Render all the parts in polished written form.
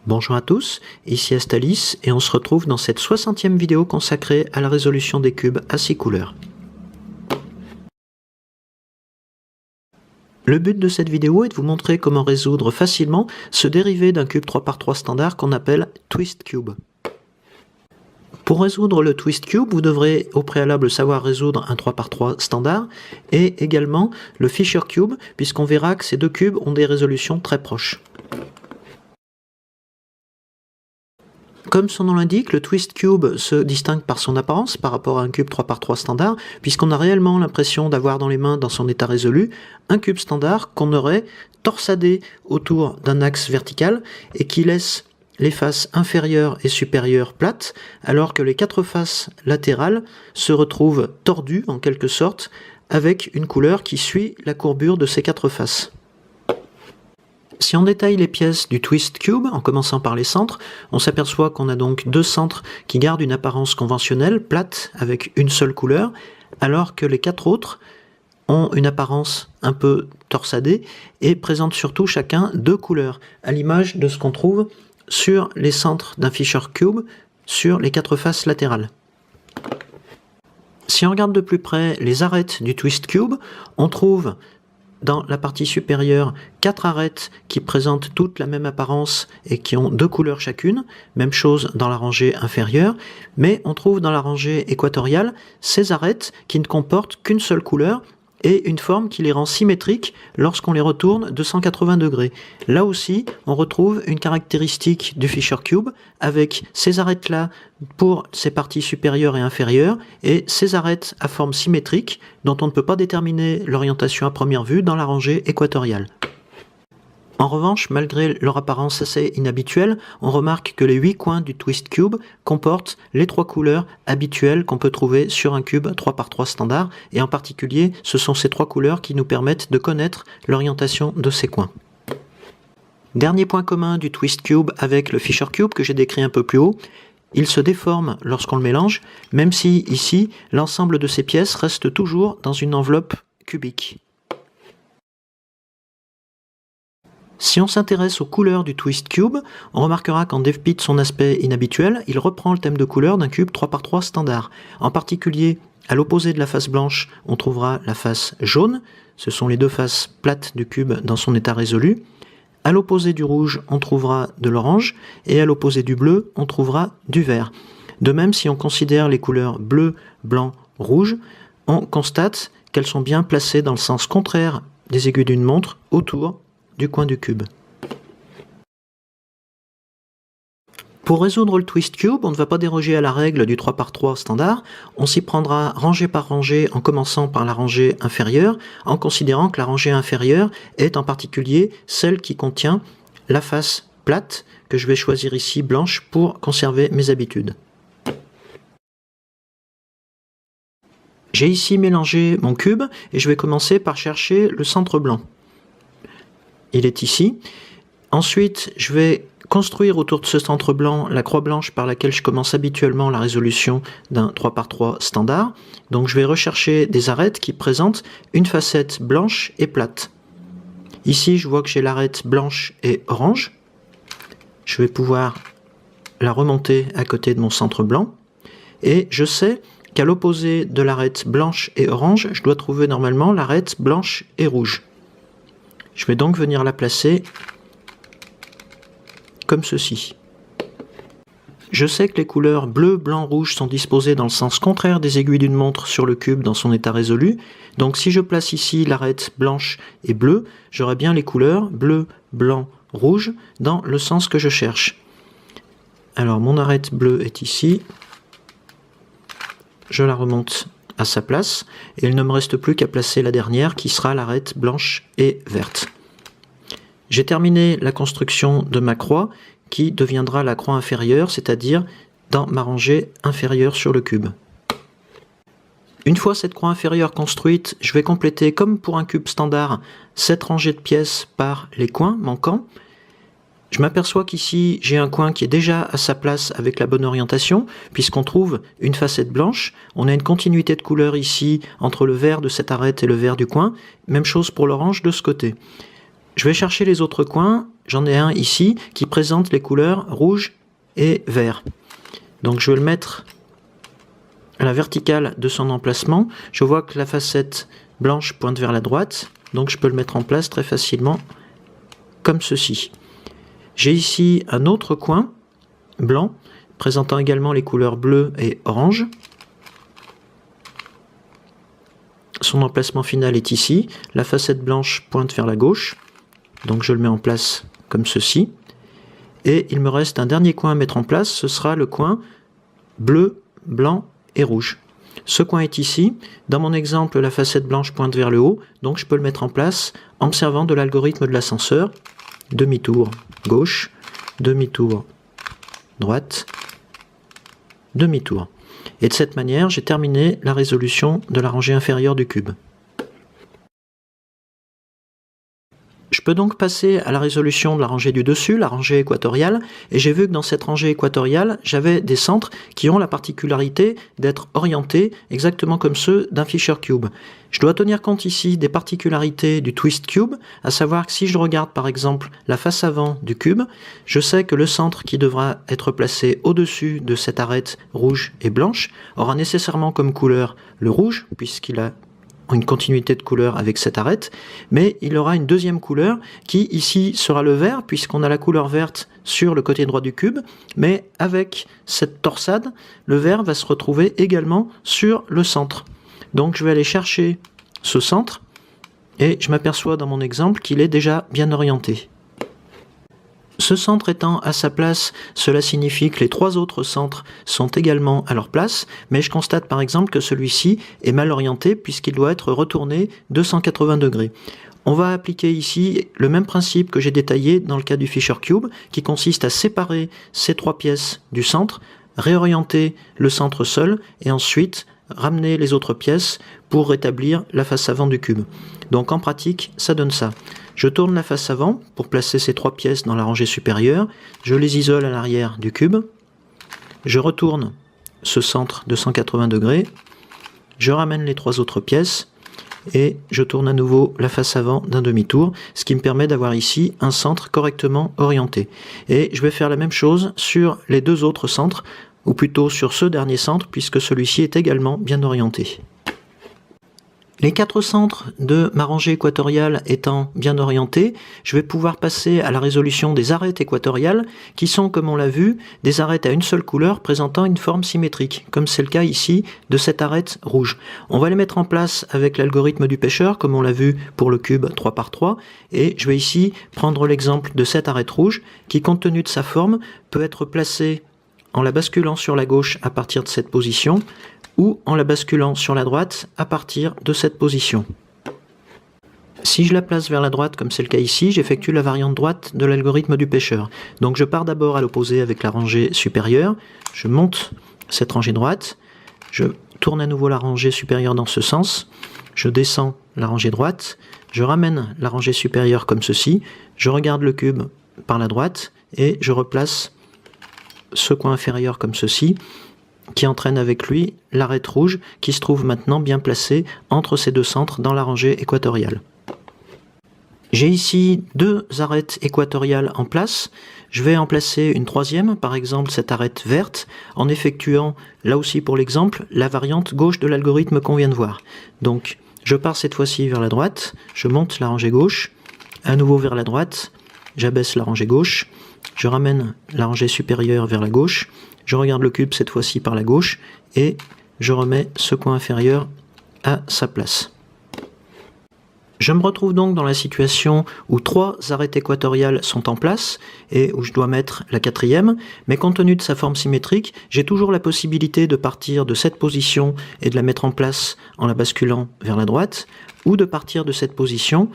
Bonjour à tous, ici Astalis et on se retrouve dans cette 60e vidéo consacrée à la résolution des cubes à 6 couleurs. Le but de cette vidéo est de vous montrer comment résoudre facilement ce dérivé d'un cube 3x3 standard qu'on appelle Twist Cube. Pour résoudre le Twist Cube, vous devrez au préalable savoir résoudre un 3x3 standard et également le Fisher Cube, puisqu'on verra que ces deux cubes ont des résolutions très proches. Comme son nom l'indique, le Twist Cube se distingue par son apparence par rapport à un cube 3x3 standard, puisqu'on a réellement l'impression d'avoir dans les mains, dans son état résolu, un cube standard qu'on aurait torsadé autour d'un axe vertical et qui laisse les faces inférieures et supérieures plates, alors que les quatre faces latérales se retrouvent tordues en quelque sorte, avec une couleur qui suit la courbure de ces quatre faces. Si on détaille les pièces du Twist Cube, en commençant par les centres, on s'aperçoit qu'on a donc deux centres qui gardent une apparence conventionnelle, plate, avec une seule couleur, alors que les quatre autres ont une apparence un peu torsadée et présentent surtout chacun deux couleurs, à l'image de ce qu'on trouve sur les centres d'un Fisher Cube, sur les quatre faces latérales. Si on regarde de plus près les arêtes du Twist Cube, on trouve dans la partie supérieure, 4 arêtes qui présentent toutes la même apparence et qui ont deux couleurs chacune, même chose dans la rangée inférieure, mais on trouve dans la rangée équatoriale ces arêtes qui ne comportent qu'une seule couleur et une forme qui les rend symétriques lorsqu'on les retourne de 180 degrés. Là aussi, on retrouve une caractéristique du Fisher Cube avec ces arêtes-là pour ses parties supérieures et inférieures et ces arêtes à forme symétrique dont on ne peut pas déterminer l'orientation à première vue dans la rangée équatoriale. En revanche, malgré leur apparence assez inhabituelle, on remarque que les 8 coins du Twist Cube comportent les 3 couleurs habituelles qu'on peut trouver sur un cube 3x3 standard, et en particulier, ce sont ces 3 couleurs qui nous permettent de connaître l'orientation de ces coins. Dernier point commun du Twist Cube avec le Fisher Cube que j'ai décrit un peu plus haut, il se déforme lorsqu'on le mélange, même si ici, l'ensemble de ces pièces reste toujours dans une enveloppe cubique. Si on s'intéresse aux couleurs du Twist Cube, on remarquera qu'en dépit de son aspect inhabituel, il reprend le thème de couleur d'un cube 3x3 standard. En particulier, à l'opposé de la face blanche, on trouvera la face jaune, ce sont les deux faces plates du cube dans son état résolu. À l'opposé du rouge, on trouvera de l'orange, et à l'opposé du bleu, on trouvera du vert. De même, si on considère les couleurs bleu, blanc, rouge, on constate qu'elles sont bien placées dans le sens contraire des aiguilles d'une montre autour du coin du cube. Pour résoudre le Twist Cube, on ne va pas déroger à la règle du 3x3 standard, on s'y prendra rangée par rangée en commençant par la rangée inférieure, en considérant que la rangée inférieure est en particulier celle qui contient la face plate, que je vais choisir ici blanche pour conserver mes habitudes. J'ai ici mélangé mon cube et je vais commencer par chercher le centre blanc. Il est ici. Ensuite, je vais construire autour de ce centre blanc la croix blanche par laquelle je commence habituellement la résolution d'un 3x3 standard. Donc je vais rechercher des arêtes qui présentent une facette blanche et plate. Ici, je vois que j'ai l'arête blanche et orange. Je vais pouvoir la remonter à côté de mon centre blanc. Et je sais qu'à l'opposé de l'arête blanche et orange, je dois trouver normalement l'arête blanche et rouge. Je vais donc venir la placer comme ceci. Je sais que les couleurs bleu, blanc, rouge sont disposées dans le sens contraire des aiguilles d'une montre sur le cube dans son état résolu. Donc si je place ici l'arête blanche et bleue, j'aurai bien les couleurs bleu, blanc, rouge dans le sens que je cherche. Alors mon arête bleue est ici. Je la remonte à sa place, et il ne me reste plus qu'à placer la dernière qui sera l'arête blanche et verte. J'ai terminé la construction de ma croix qui deviendra la croix inférieure, c'est-à-dire dans ma rangée inférieure sur le cube. Une fois cette croix inférieure construite, je vais compléter comme pour un cube standard cette rangée de pièces par les coins manquants. Je m'aperçois qu'ici, j'ai un coin qui est déjà à sa place avec la bonne orientation, puisqu'on trouve une facette blanche. On a une continuité de couleur ici entre le vert de cette arête et le vert du coin. Même chose pour l'orange de ce côté. Je vais chercher les autres coins, j'en ai un ici qui présente les couleurs rouge et vert. Donc je vais le mettre à la verticale de son emplacement. Je vois que la facette blanche pointe vers la droite, donc je peux le mettre en place très facilement comme ceci. J'ai ici un autre coin blanc présentant également les couleurs bleu et orange. Son emplacement final est ici. La facette blanche pointe vers la gauche, donc je le mets en place comme ceci. Et il me reste un dernier coin à mettre en place, ce sera le coin bleu, blanc et rouge. Ce coin est ici. Dans mon exemple, la facette blanche pointe vers le haut, donc je peux le mettre en place en me servant de l'algorithme de l'ascenseur. Demi-tour gauche, demi-tour droite, demi-tour. Et de cette manière, j'ai terminé la résolution de la rangée inférieure du cube. Je peux donc passer à la résolution de la rangée du dessus, la rangée équatoriale, et j'ai vu que dans cette rangée équatoriale, j'avais des centres qui ont la particularité d'être orientés exactement comme ceux d'un Fisher Cube. Je dois tenir compte ici des particularités du Twist Cube, à savoir que si je regarde par exemple la face avant du cube, je sais que le centre qui devra être placé au-dessus de cette arête rouge et blanche aura nécessairement comme couleur le rouge, puisqu'il a une continuité de couleur avec cette arête, mais il aura une deuxième couleur qui ici sera le vert, puisqu'on a la couleur verte sur le côté droit du cube, mais avec cette torsade, le vert va se retrouver également sur le centre. Donc je vais aller chercher ce centre, et je m'aperçois dans mon exemple qu'il est déjà bien orienté. Ce centre étant à sa place, cela signifie que les trois autres centres sont également à leur place, mais je constate par exemple que celui-ci est mal orienté puisqu'il doit être retourné de 180 degrés. On va appliquer ici le même principe que j'ai détaillé dans le cas du Fisher Cube, qui consiste à séparer ces trois pièces du centre, réorienter le centre seul, et ensuite ramener les autres pièces pour rétablir la face avant du cube. Donc en pratique, ça donne ça. Je tourne la face avant pour placer ces trois pièces dans la rangée supérieure, je les isole à l'arrière du cube, je retourne ce centre de 180 degrés, je ramène les trois autres pièces, et je tourne à nouveau la face avant d'un demi-tour, ce qui me permet d'avoir ici un centre correctement orienté. Et je vais faire la même chose sur les deux autres centres, ou plutôt sur ce dernier centre, puisque celui-ci est également bien orienté. Les quatre centres de ma rangée équatoriale étant bien orientés, je vais pouvoir passer à la résolution des arêtes équatoriales, qui sont, comme on l'a vu, des arêtes à une seule couleur présentant une forme symétrique, comme c'est le cas ici de cette arête rouge. On va les mettre en place avec l'algorithme du pêcheur, comme on l'a vu pour le cube 3×3, et je vais ici prendre l'exemple de cette arête rouge, qui compte tenu de sa forme, peut être placée en la basculant sur la gauche à partir de cette position, ou en la basculant sur la droite à partir de cette position. Si je la place vers la droite, comme c'est le cas ici, j'effectue la variante droite de l'algorithme du pêcheur. Donc je pars d'abord à l'opposé avec la rangée supérieure, je monte cette rangée droite, je tourne à nouveau la rangée supérieure dans ce sens, je descends la rangée droite, je ramène la rangée supérieure comme ceci, je regarde le cube par la droite et je replace ce coin inférieur comme ceci, qui entraîne avec lui l'arête rouge qui se trouve maintenant bien placée entre ces deux centres dans la rangée équatoriale. J'ai ici deux arêtes équatoriales en place. Je vais en placer une troisième, par exemple cette arête verte, en effectuant, là aussi pour l'exemple, la variante gauche de l'algorithme qu'on vient de voir. Donc je pars cette fois-ci vers la droite, je monte la rangée gauche, à nouveau vers la droite, j'abaisse la rangée gauche, je ramène la rangée supérieure vers la gauche, je regarde le cube cette fois-ci par la gauche et je remets ce coin inférieur à sa place. Je me retrouve donc dans la situation où trois arêtes équatoriales sont en place et où je dois mettre la quatrième, mais compte tenu de sa forme symétrique, j'ai toujours la possibilité de partir de cette position et de la mettre en place en la basculant vers la droite, ou de partir de cette position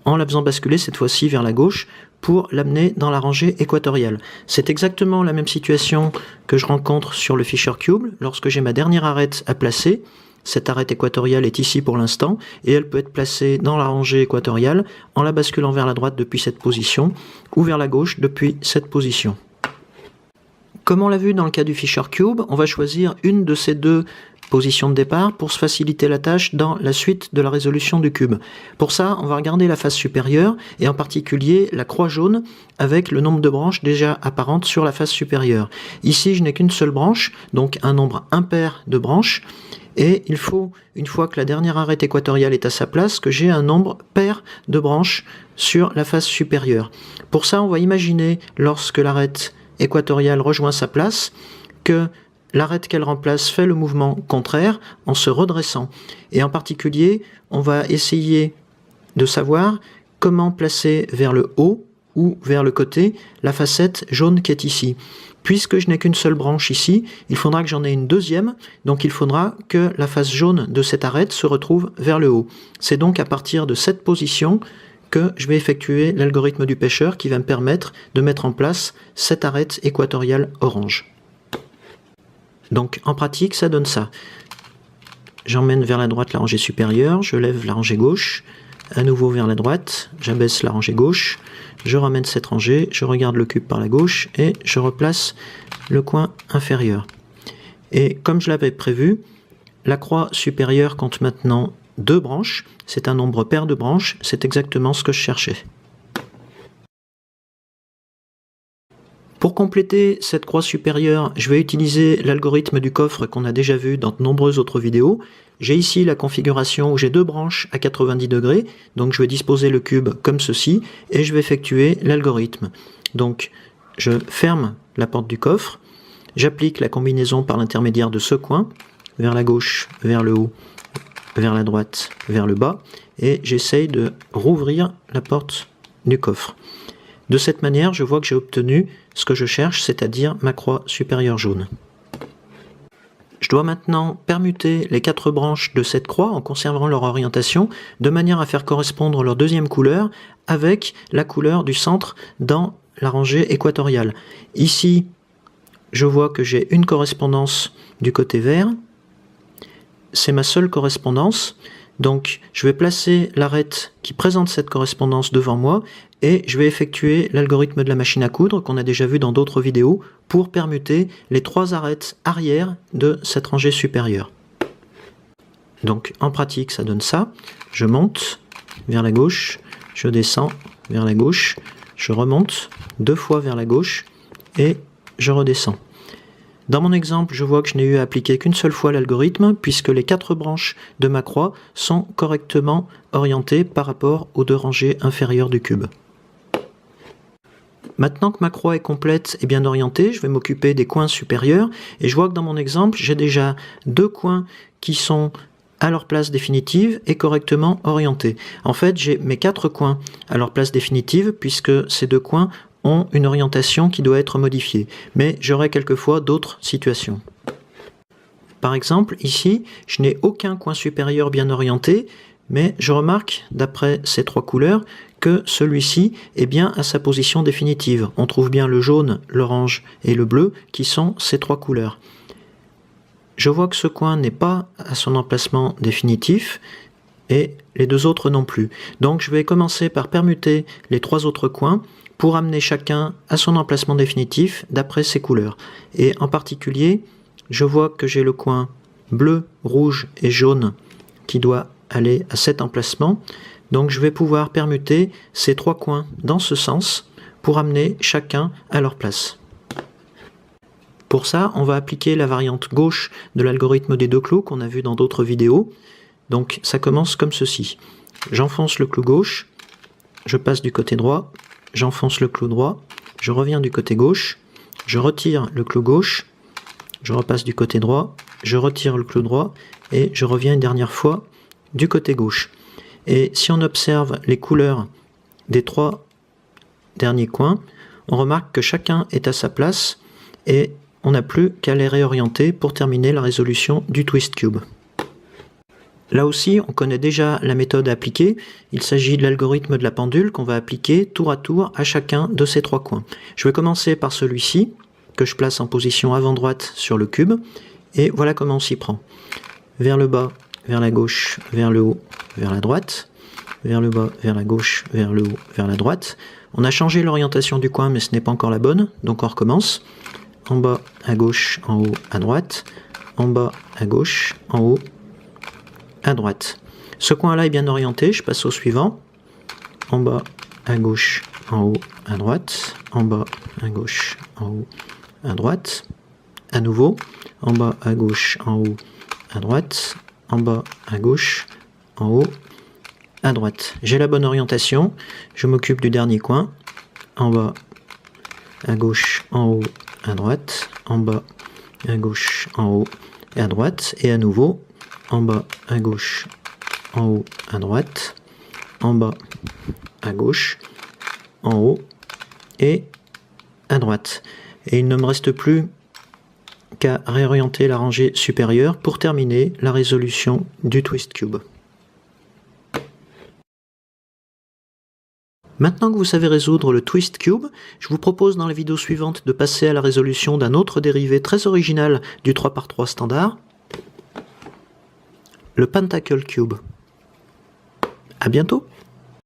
en la faisant basculer cette fois-ci vers la gauche pour l'amener dans la rangée équatoriale. C'est exactement la même situation que je rencontre sur le Fisher Cube lorsque j'ai ma dernière arête à placer. Cette arête équatoriale est ici pour l'instant et elle peut être placée dans la rangée équatoriale en la basculant vers la droite depuis cette position ou vers la gauche depuis cette position. Comme on l'a vu dans le cas du Fisher Cube, on va choisir une de ces deux position de départ pour se faciliter la tâche dans la suite de la résolution du cube. Pour ça, on va regarder la face supérieure et en particulier la croix jaune avec le nombre de branches déjà apparentes sur la face supérieure. Ici, je n'ai qu'une seule branche, donc un nombre impair de branches. Et il faut, une fois que la dernière arête équatoriale est à sa place, que j'ai un nombre pair de branches sur la face supérieure. Pour ça, on va imaginer, lorsque l'arête équatoriale rejoint sa place, que l'arête qu'elle remplace fait le mouvement contraire en se redressant. Et en particulier, on va essayer de savoir comment placer vers le haut ou vers le côté la facette jaune qui est ici. Puisque je n'ai qu'une seule branche ici, il faudra que j'en ai une deuxième, donc il faudra que la face jaune de cette arête se retrouve vers le haut. C'est donc à partir de cette position que je vais effectuer l'algorithme du pêcheur qui va me permettre de mettre en place cette arête équatoriale orange. Donc en pratique, ça donne ça. J'emmène vers la droite la rangée supérieure, je lève la rangée gauche, à nouveau vers la droite, j'abaisse la rangée gauche, je ramène cette rangée, je regarde le cube par la gauche et je replace le coin inférieur. Et comme je l'avais prévu, la croix supérieure compte maintenant 2 branches, c'est un nombre pair de branches, c'est exactement ce que je cherchais. Pour compléter cette croix supérieure, je vais utiliser l'algorithme du coffre qu'on a déjà vu dans de nombreuses autres vidéos. J'ai ici la configuration où j'ai 2 branches à 90 degrés, donc je vais disposer le cube comme ceci, et je vais effectuer l'algorithme. Donc je ferme la porte du coffre, j'applique la combinaison par l'intermédiaire de ce coin, vers la gauche, vers le haut, vers la droite, vers le bas, et j'essaye de rouvrir la porte du coffre. De cette manière, je vois que j'ai obtenu ce que je cherche, c'est-à-dire ma croix supérieure jaune. Je dois maintenant permuter les 4 branches de cette croix en conservant leur orientation, de manière à faire correspondre leur deuxième couleur avec la couleur du centre dans la rangée équatoriale. Ici, je vois que j'ai une correspondance du côté vert. C'est ma seule correspondance. Donc, je vais placer l'arête qui présente cette correspondance devant moi et je vais effectuer l'algorithme de la machine à coudre qu'on a déjà vu dans d'autres vidéos pour permuter les 3 arêtes arrière de cette rangée supérieure. Donc, en pratique, ça donne ça. Je monte vers la gauche, je descends vers la gauche, je remonte 2 fois vers la gauche et je redescends. Dans mon exemple, je vois que je n'ai eu à appliquer qu'une seule fois l'algorithme, puisque les 4 branches de ma croix sont correctement orientées par rapport aux 2 rangées inférieures du cube. Maintenant que ma croix est complète et bien orientée, je vais m'occuper des coins supérieurs, et je vois que dans mon exemple, j'ai déjà 2 coins qui sont à leur place définitive et correctement orientés. En fait, j'ai mes 4 coins à leur place définitive, puisque ces 2 coins ont une orientation qui doit être modifiée, mais j'aurai quelquefois d'autres situations. Par exemple, ici, je n'ai aucun coin supérieur bien orienté, mais je remarque, d'après ces 3 couleurs, que celui-ci est bien à sa position définitive. On trouve bien le jaune, l'orange et le bleu, qui sont ces 3 couleurs. Je vois que ce coin n'est pas à son emplacement définitif, et les 2 autres non plus. Donc je vais commencer par permuter les 3 autres coins, pour amener chacun à son emplacement définitif d'après ses couleurs. Et en particulier, je vois que j'ai le coin bleu, rouge et jaune qui doit aller à cet emplacement. Donc je vais pouvoir permuter ces 3 coins dans ce sens pour amener chacun à leur place. Pour ça, on va appliquer la variante gauche de l'algorithme des 2 clous qu'on a vu dans d'autres vidéos. Donc ça commence comme ceci. J'enfonce le clou gauche, je passe du côté droit, j'enfonce le clou droit, je reviens du côté gauche, je retire le clou gauche, je repasse du côté droit, je retire le clou droit et je reviens une dernière fois du côté gauche. Et si on observe les couleurs des 3 derniers coins, on remarque que chacun est à sa place et on n'a plus qu'à les réorienter pour terminer la résolution du twist cube. Là aussi, on connaît déjà la méthode à appliquer. Il s'agit de l'algorithme de la pendule qu'on va appliquer tour à tour à chacun de ces 3 coins. Je vais commencer par celui-ci, que je place en position avant-droite sur le cube, et voilà comment on s'y prend. Vers le bas, vers la gauche, vers le haut, vers la droite, vers le bas, vers la gauche, vers le haut, vers la droite. On a changé l'orientation du coin, mais ce n'est pas encore la bonne, donc on recommence. En bas, à gauche, en haut, à droite. en bas, à gauche, en haut, à droite. Ce coin-là est bien orienté, je passe au suivant. En bas, à gauche, en haut, à droite. En bas, à gauche, en haut, à droite. À nouveau, en bas, à gauche, en haut, à droite. En bas, à gauche, en haut, à droite. J'ai la bonne orientation, je m'occupe du dernier coin. En bas, à gauche, en haut, à droite. En bas, à gauche, en haut et à droite. Et à nouveau, en bas, à gauche, en haut, à droite. En bas, à gauche, en haut et à droite. Et il ne me reste plus qu'à réorienter la rangée supérieure pour terminer la résolution du Twist Cube. Maintenant que vous savez résoudre le Twist Cube, je vous propose dans la vidéo suivante de passer à la résolution d'un autre dérivé très original du 3×3 standard, le Pentacle Cube. À bientôt!